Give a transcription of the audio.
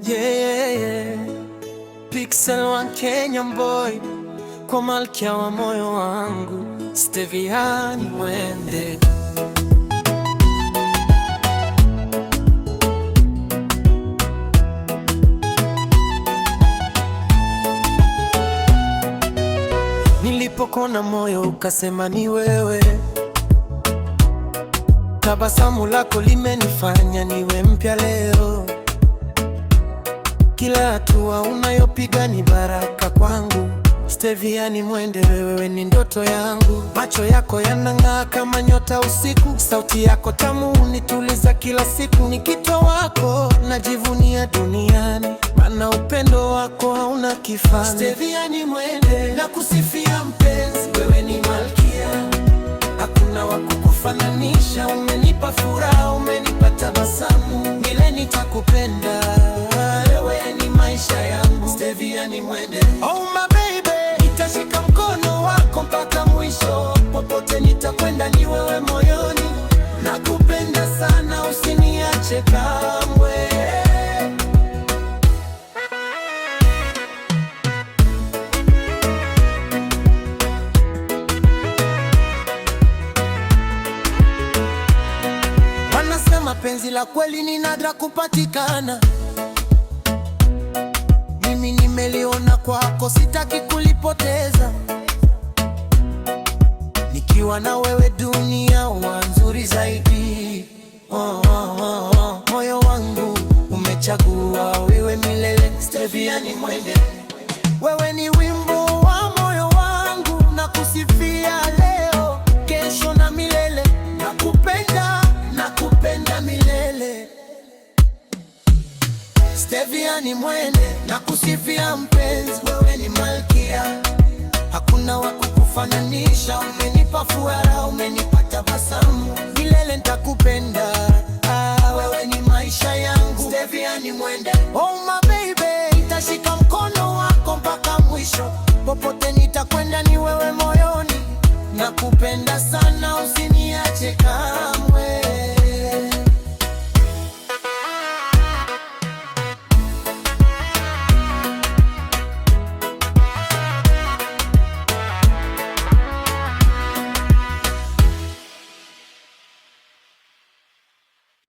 Yeah. Pixel One Kenyan boy, kwa malkia wa moyo wangu, Stevian Mwende. Nilipokona moyo ukasema ni wewe, tabasamu lako limenifanya niwe mpya leo. Kila hatua unayopiga ni baraka kwangu, Stevian Mwende, wewe ni ndoto yangu. Macho yako yanang'aa kama nyota usiku, sauti yako tamu unituliza kila siku. Ni kito wako najivunia duniani, maana upendo wako hauna kifani. Stevian Mwende, nakusifia mpenzi, wewe ni malkia, hakuna wa kukufananisha. Umenipa furaha, umenipa tabasamu, milele nitakupenda, wewe ni maisha yangu. Stevian Mwende, oh my baby, nitashika mkono wako mpaka mwisho. Popote nitakwenda ni wewe moyoni, nakupenda sana, usiniache kamwe. Wanasema penzi la kweli ni nadra kupatikana, mimi nimeliona kwako, sitaki kulipoteza. Nikiwa na wewe dunia huwa nzuri zaidi. Moyo wangu umechagua wewe milele, Stevian Mwende. Wewe ni wimbo wa moyo wangu, nakusifia leo, kesho na milele. Nakupenda, nakupenda milele, Stevian Mwende, nakusifia mpenzi, wewe ni malkia, hakuna wa kukufananisha. Umenipa furaha, umenipa tabasamu, milele nitakupenda, wewe ni maisha yangu. Stevian Mwende, oh my baby, nitashika mkono wako mpaka mwisho. Popote nitakwenda ni wewe moyoni, nakupenda sana, usiniache kamwe.